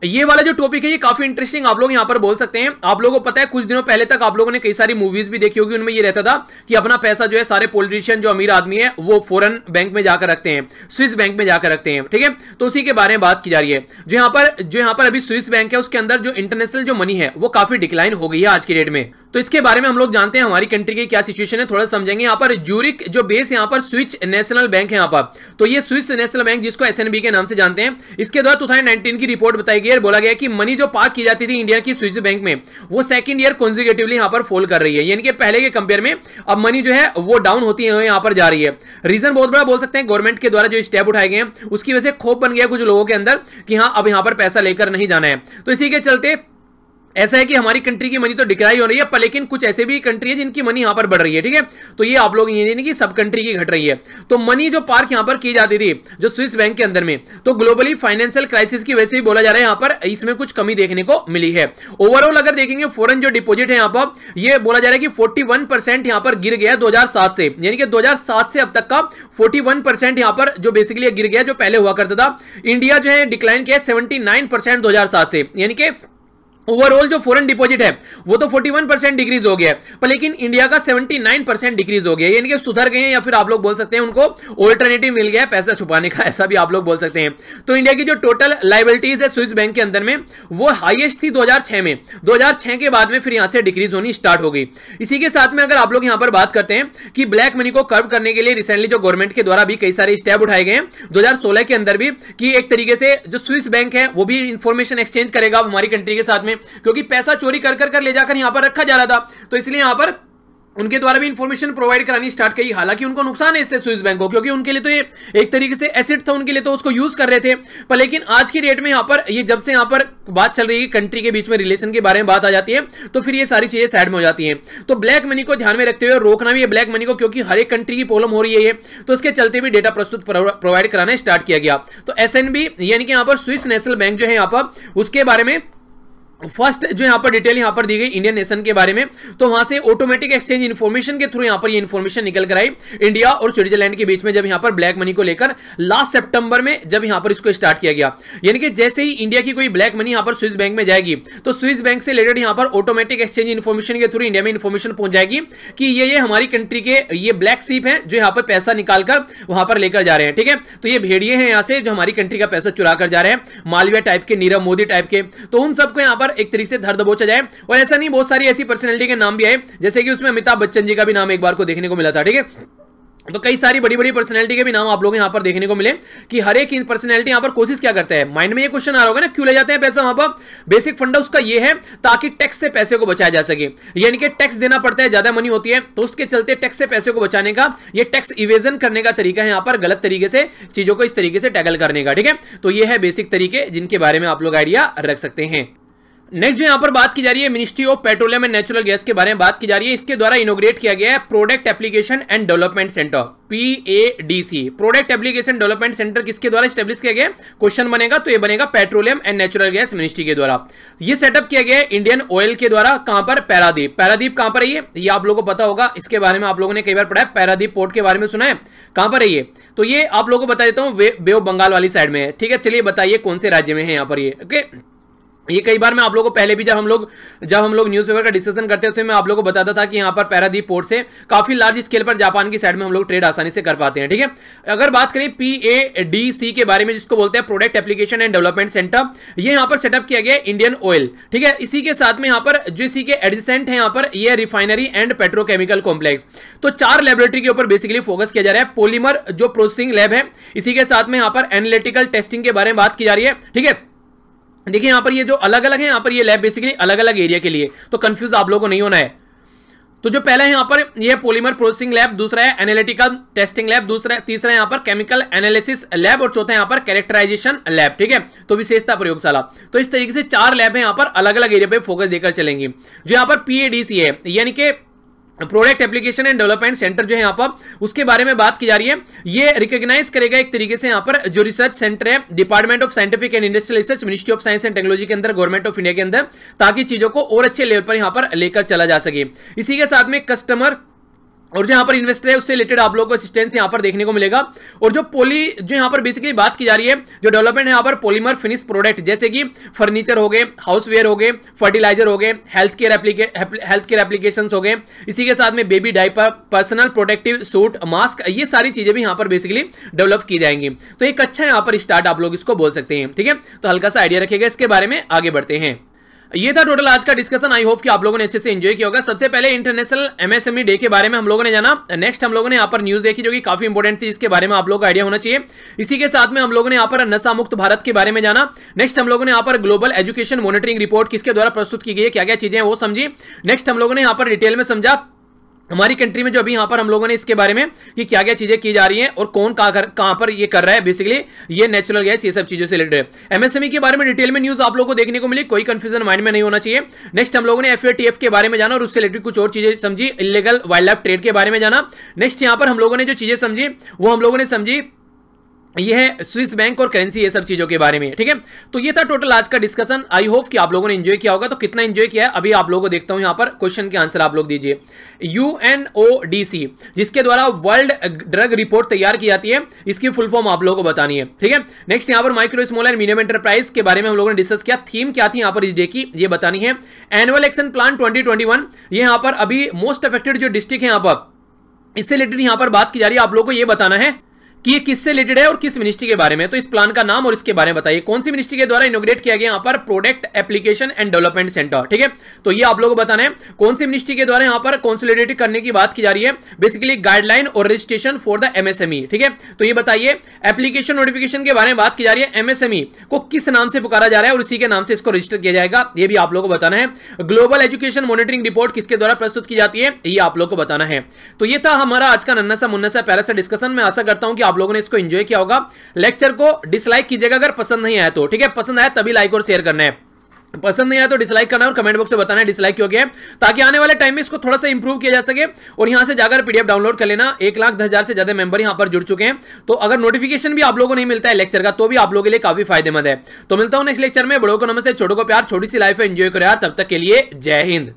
ये वाला जो टॉपिक है ये काफी इंटरेस्टिंग आप लोग यहां पर बोल सकते हैं। आप लोगों को पता है कुछ दिनों पहले तक आप लोगों ने कई सारी मूवीज भी देखी होगी, उनमें ये रहता था कि अपना पैसा जो है सारे पॉलिटिशियन जो अमीर आदमी है वो फॉरेन बैंक में जाकर रखते हैं, स्विस बैंक में जाकर रखते हैं। ठीक है, तो उसी के बारे में बात की जा रही है। जो यहाँ पर अभी स्विस बैंक है उसके अंदर जो इंटरनेशनल जो मनी है वो काफी डिक्लाइन हो गई है आज की डेट में। तो इसके बारे में हम लोग जानते हैं हमारी कंट्री की क्या सिचुएशन है, थोड़ा समझेंगे। यहाँ पर ज्यूरिक जो बेस यहाँ पर स्विस नेशनल बैंक है यहाँ पर, तो ये स्विस नेशनल बैंक जिसको एसएनबी के नाम से जानते हैं, इसके द्वारा 2019 की रिपोर्ट बताई गई है। बोला गया कि मनी जो पार्क की जाती थी इंडिया की स्विस बैंक में वो सेकंड ईयर कॉन्जिक्यूटिवली यहाँ पर फॉल कर रही है, यानी कि पहले के कंपेयर में अब मनी जो है वो डाउन होती है, यहाँ पर जा रही है। रीजन बहुत बड़ा बोल सकते हैं, गवर्नमेंट के द्वारा जो स्टेप उठाए गए हैं उसकी वजह से खौफ बन गया कुछ लोगों के अंदर कि हाँ अब यहाँ पर पैसा लेकर नहीं जाना है। तो इसी के चलते ऐसा है कि हमारी कंट्री की मनी तो डिक्लाइन हो रही है, पर लेकिन कुछ ऐसे भी कंट्री है जिनकी मनी यहां पर बढ़ रही है। ठीक है, तो ये आप लोग ये नहीं कि सब कंट्री की घट रही है। तो मनी जो पार्क यहां पर की जाती थी जो स्विस बैंक के अंदर में, तो ग्लोबली फाइनेंशियल क्राइसिस की वजह से भी बोला जा रहा है यहां पर इसमें कुछ कमी देखने को मिली है। ओवरऑल अगर देखेंगे फॉरेन जो डिपॉजिट है यहां पर ये बोला जा रहा है कि 41% यहां पर गिर गया 2007 से, यानी कि 2007 से अब तक का 41% यहां पर जो बेसिकली गिर गया जो पहले हुआ करता था। इंडिया जो है डिक्लाइन किया 79% 2007 से, यानी कि ओवरऑल जो फॉरेन डिपॉजिट है वो तो 41% डिक्रीज हो गया है, पर लेकिन इंडिया का 79% डिक्रीज हो गया, यानी कि सुधर गए हैं, या फिर आप लोग बोल सकते हैं उनको ऑल्टरनेटिव मिल गया है पैसा छुपाने का, ऐसा भी आप लोग बोल सकते हैं। तो इंडिया की जो टोटल लायबिलिटीज है स्विस बैंक के अंदर में वो हाईएस्ट थी 2006 में, 2006 के बाद में फिर यहां से डिक्रीज होनी स्टार्ट हो गई। इसी के साथ में अगर आप लोग यहां पर बात करते हैं कि ब्लैक मनी को कर्व करने के लिए रिसेंटली जो गवर्नमेंट के द्वारा भी कई सारे स्टेप उठाए गए हैं 2016 के अंदर भी, कि एक तरीके से जो स्विस बैंक है वो भी इंफॉर्मेशन एक्सचेंज करेगा हमारी कंट्री के साथ में, क्योंकि पैसा चोरी कर ले जाकर यहां पर रखा जा रहा था। तो इसलिए यहां पर उनके द्वारा भी इंफॉर्मेशन प्रोवाइड करानी स्टार्ट की। हालांकि उनको नुकसान है इससे स्विस बैंक को, क्योंकि उनके लिए तो ये एक तरीके से एसेट था उनके लिए, तो उसको यूज कर रहे थे। पर लेकिन आज की डेट में यहां पर ये जब से यहां पर बात चल रही है कंट्री के बीच में रिलेशन के बारे में बात आ जाती है, तो फिर ये सारी चीजें साइड में हो जाती हैं। तो ब्लैक मनी को ध्यान में रखते हुए रोकना भी है ब्लैक मनी को, क्योंकि हर एक कंट्री की प्रॉब्लम हो रही है ये, तो उसके चलते भी डेटा प्रस्तुत प्रोवाइड कराना स्टार्ट किया गया। तो एसएनबी यानी कि यहां पर स्विस नेशनल बैंक जो है यहां पर उसके बारे में फर्स्ट जो यहां पर डिटेल यहां पर दी गई इंडियन नेशन के बारे में, तो वहां से ऑटोमेटिक एक्सचेंज इंफॉर्मेशन के थ्रू यहां पर ये इंफॉर्मेशन निकल कर आई इंडिया और स्विट्जरलैंड के बीच में, जब यहां पर ब्लैक मनी को लेकर लास्ट सितंबर में जब यहां पर इसको स्टार्ट किया गया। यानी कि जैसे ही इंडिया की कोई ब्लैक मनी यहां पर स्विस बैंक में जाएगी तो स्विस बैंक से रिलेटेड यहां पर ऑटोमेटिक एक्सचेंज इंफॉर्मेशन के थ्रू इंडिया में इंफॉर्मेशन पहुंच जाएगी कि ये हमारी कंट्री के ये ब्लैक सीप है जो यहां पर पैसा निकालकर वहां पर लेकर जा रहे हैं। ठीक है, तो ये भेड़िए हैं यहां से जो हमारी कंट्री का पैसा चुरा कर जा रहे हैं, मालविया टाइप के, नीरव मोदी टाइप के, तो उन सबको यहां पर एक तरीके से धर दबोचा जाए। और ऐसा नहीं, बहुत सारी ऐसी पर्सनैलिटी के नाम भी आए, जैसे कि उसमें अमिताभ बच्चन जी का भी नाम एक बार को देखने को मिला था। ठीक है, तो कई सारी बड़ी बड़ी पर्सनैलिटी के भी नाम आप लोग यहां पर देखने को मिले कि हर एक पर्सनैलिटी यहां पर कोशिश क्या करता है। माइंड में ये क्वेश्चन आ रहा होगा ना, क्यों ले जाते हैं पैसा वहां पर? बेसिक फंडा उसका ये है ताकि टैक्स से पैसे को बचाया जा सके, यानी कि टैक्स देना पड़ता है, ज्यादा मनी होती है, तो उसके चलते टैक्स से पैसे को बचाने का ये टैक्स इवेजन करने का तरीका है यहां पर, गलत तरीके से चीजों को इस तरीके से टैकल करने का। ठीक है, तो ये है बेसिक तरीके जिनके बारे में आप लोग आइडिया रख सकते हैं। नेक्स्ट जो यहां पर बात की जा रही है ministry of petroleum and natural gas के बारे में बात की जा रही है। इसके द्वारा इनोग्रेट किया गया है product application and development centre, PADC। Product application development centre किसके द्वारा स्टैब्लिश किया गया? क्वेश्चन बनेगा तो ये बनेगा petroleum and natural gas ministry के द्वारा। ये सेटअप किया गया है इंडियन ऑयल के द्वारा। कहां पर? पैरादीप। पैरादीप कहां पर है ये आप लोगों को पता होगा, इसके बारे में आप लोगों ने कई बार पढ़ा है। पैरादीप पोर्ट के बारे में सुना है? कहां पर है ये? तो ये आप लोगों को बता देता हूं, बे ऑफ बंगाल वाली साइड में है। ठीक है, चलिए बताइए कौन से राज्य में है यहां पर ये। ओके, ये कई बार मैं आप लोगों को पहले भी जब हम लोग न्यूज़पेपर का डिस्कशन करते थे मैं आप लोगों को बताता था कि यहाँ पर पैरादीप पोर्ट से काफी लार्ज स्केल पर जापान की साइड में हम लोग ट्रेड आसानी से कर पाते हैं। ठीक है, अगर बात करें PADC के बारे में, जिसको बोलते हैं product application and development centre, ये यहाँ पर सेटअप किया गया इंडियन ऑयल। ठीक है, इसी के साथ में यहाँ पर जो इसी के एडजेसेंट है यहाँ पर ये रिफाइनरी एंड पेट्रोकेमिकल कॉम्प्लेक्स। तो 4 लेबोरेटरी के ऊपर बेसिकली फोकस किया जा रहा है। पॉलीमर जो प्रोसेसिंग लैब है, इसी के साथ में यहाँ पर एनालिटिकल टेस्टिंग के बारे में बात की जा रही है। ठीक है, देखिए यहां पर ये जो अलग अलग है, यहां पर ये लैब बेसिकली अलग अलग एरिया के लिए, तो कंफ्यूज आप लोगों को नहीं होना है। तो जो पहला है यहां पर ये पॉलीमर प्रोसेसिंग लैब, दूसरा है एनालिटिकल टेस्टिंग लैब, तीसरा यहां पर केमिकल एनालिसिस लैब और चौथा यहां पर कैरेक्टराइजेशन लैब। ठीक है, तो विशेषता प्रयोगशाला। तो इस तरीके से 4 लैब है यहां पर अलग अलग एरिया पे फोकस देकर चलेंगी। जो यहां पर PADC है यानी कि product application and development centre जो है यहाँ पर, उसके बारे में बात की जा रही है। ये रिकॉग्नाइज करेगा एक तरीके से यहाँ पर जो रिसर्च सेंटर है department of scientific and industrial research, ministry of science and technology के अंदर, गवर्नमेंट ऑफ इंडिया के अंदर, ताकि चीजों को और अच्छे लेवल पर यहाँ पर लेकर चला जा सके। इसी के साथ में कस्टमर और जो यहाँ पर इन्वेस्टर है उससे रिलेटेड आप लोगों को असिस्टेंस यहाँ पर देखने को मिलेगा। और जो यहाँ पर बेसिकली बात की जा रही है, जो डेवलपमेंट है यहाँ पर पॉलीमर फिनिश प्रोडक्ट, जैसे कि फर्नीचर हो गए, हाउसवेयर हो गए, फर्टिलाइजर हो गए, हेल्थ केयर एप्लीकेशन हो गए, इसी के साथ में baby diaper, personal protective suit, mask, ये सारी चीजें भी यहाँ पर बेसिकली डेवलप की जाएंगी। तो एक अच्छा यहाँ पर स्टार्ट आप लोग इसको बोल सकते हैं। ठीक है, तो हल्का सा आइडिया रखिएगा इसके बारे में। आगे बढ़ते हैं। ये था टोटल आज का डिस्कशन। आई होप कि आप लोगों ने अच्छे से एंजॉय किया होगा। सबसे पहले इंटरनेशनल MSME डे के बारे में हम लोगों ने जाना। नेक्स्ट हम लोगों ने यहाँ पर न्यूज देखी जो कि काफी इंपॉर्टेंट थी, इसके बारे में आप लोगों को आइडिया होना चाहिए। इसी के साथ में हम लोगों ने यहाँ पर नशा मुक्त भारत के बारे में जाना। नेक्स्ट हम लोगों ने यहाँ पर ग्लोबल एजुकेशन मॉनिटरिंग रिपोर्ट किसके द्वारा प्रस्तुत की गई है, क्या क्या चीजें हैं वो समझी। नेक्स्ट हम लोगों ने यहाँ पर डिटेल में समझा हमारी कंट्री में जो अभी यहाँ पर हम लोगों ने इसके बारे में कि क्या क्या चीजें की जा रही हैं और कौन कहां पर ये कर रहा है, बेसिकली ये नेचुरल गैस, ये सब चीजों से रिलेटेड है। MSME के बारे में डिटेल में न्यूज आप लोगों को देखने को मिली, कोई कंफ्यूजन माइंड में नहीं होना चाहिए। नेक्स्ट हम लोगों ने FATF के बारे में जाना और उससे रिलेटेड कुछ और चीजें समझी, इलीगल वाइल्ड लाइफ ट्रेड के बारे में जाना। नेक्स्ट यहाँ पर हम लोगों ने जो चीजें समझी वो हम लोगों ने समझी ये है स्विस बैंक और करेंसी, ये सब चीजों के बारे में। ठीक है, तो ये था टोटल आज का डिस्कशन। आई होप कि आप लोगों ने एंजॉय किया होगा। तो कितना एंजॉय किया है अभी आप लोगों को देखता हूं, यहाँ पर क्वेश्चन के आंसर आप लोग दीजिए। UNODC जिसके द्वारा वर्ल्ड ड्रग रिपोर्ट तैयार की जाती है, इसकी फुल फॉर्म आप लोगों को बतानी है। ठीक है, नेक्स्ट यहाँ पर micro small and medium enterprise के बारे में हम लोगों ने डिस्कस किया। थीम क्या थी यहाँ पर इस डे की, ये बतानी है। एनुअल एक्शन प्लान 2021, ये यहाँ पर अभी मोस्ट अफेक्टेड जो डिस्ट्रिक्ट है यहाँ पर, इससे रिलेटेड यहाँ पर बात की जा रही है। आप लोगों को ये बताना है कि ये किससे रिलेटेड है और किस मिनिस्ट्री के बारे में। तो इस प्लान का नाम और इसके बारे में बताइए, कौन सी मिनिस्ट्री के द्वारा इनोग्रेट किया गया यहाँ पर product application and development centre. ठीक है, तो ये आप लोगों को बताना है कौन सी मिनिस्ट्री के द्वारा यहाँ पर कंसोलिडेट करने की बात की जा रही है, बेसिकली गाइडलाइन और रजिस्ट्रेशन फॉर द MSME। ठीक है, तो ये बताइए एप्लीकेशन नोटिफिकेशन के बारे में बात की जा रही है। MSME को किस नाम से पुकारा जा रहा है और इसी के नाम से इसको रजिस्टर किया जाएगा, ये भी आप लोगों को बताना है। ग्लोबल एजुकेशन मॉनिटरिंग रिपोर्ट किसके द्वारा प्रस्तुत की जाती है, ये आप लोग को बताना है। तो ये था हमारा आज का नन्ना सा मुन्ना सा प्यारा सा डिस्कशन। मैं आशा करता हूं कि आप लोगों ने इसको एंजॉय क्या होगा। लेक्चर को डिसलाइक कीजिएगा अगर पसंद नहीं आया तो। ठीक है, पसंद आया तभी लाइक और शेयर करना है, पसंद नहीं आया तो डिसलाइक करना है और कमेंट बॉक्स में बताना है डिसलाइक क्यों गया, ताकि आने वाले टाइम में इसको थोड़ा सा इंप्रूव किया जा सके। और यहां से जाकर PDF डाउनलोड कर लेना। 1,10,000 से ज्यादा मेंबर यहां पर जुड़ चुके हैं, तो अगर नोटिफिकेशन भी आप लोगों को नहीं मिलता है लेक्चर का तो भी आप लोगों के लिए काफी फायदेमंद है। तो मिलता हूं नेक्स्ट लेक्चर में। बड़ों को नमस्ते, छोटों को प्यार, छोटी सी लाइफ है, एंजॉय करो यार। तब तक के लिए जय हिंद।